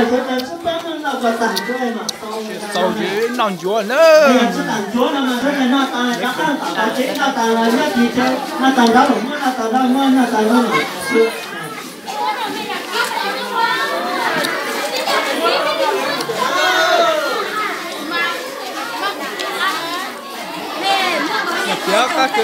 现在是咱们那个蛋糕嘛，手机弄脚呢。是蛋糕了嘛，这个那蛋那蛋打这那蛋了，那地球那蛋到我们那蛋到我那蛋到嘛是。别卡哥。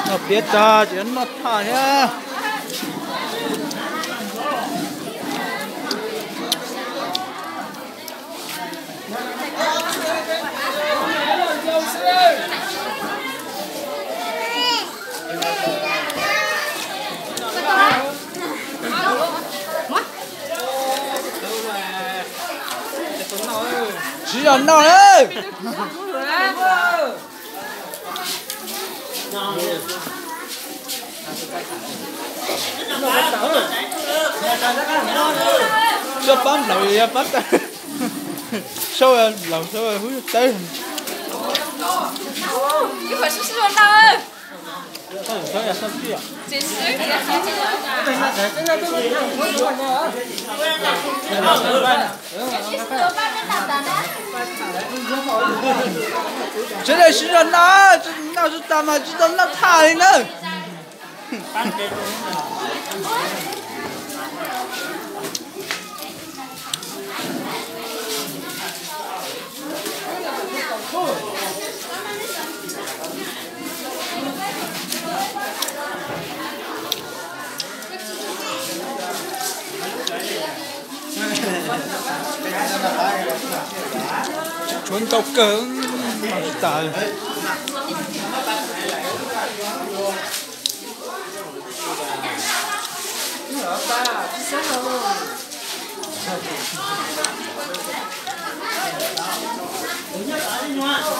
Nó biết ra chứ nó thả nhá. Chỉ là nào đấy. Cho bấm lầu ya bấm ta. Sâu ya lầu sâu ya hú tới. 一会儿是四轮大二。上呀上去呀。真是给他上去了。现在都是看我喜欢的啊。这里是人呐，这那是咱们知道那太呢。chuẩn tàu cứng tài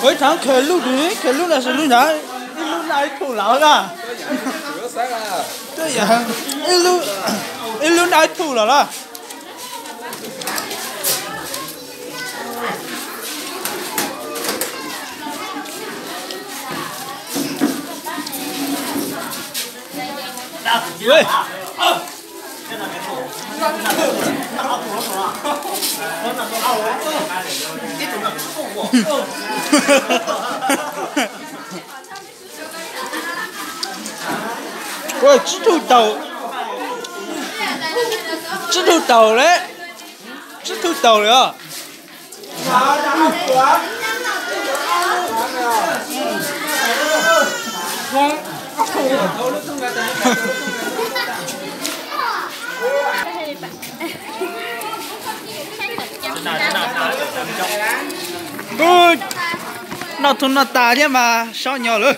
với thằng khởi lúc là sự lúc nào lúc này thủ lão ra对呀一路来吐了啦喂喂，知道嘞，知道了。Good， 那从那大点嘛，小鸟了。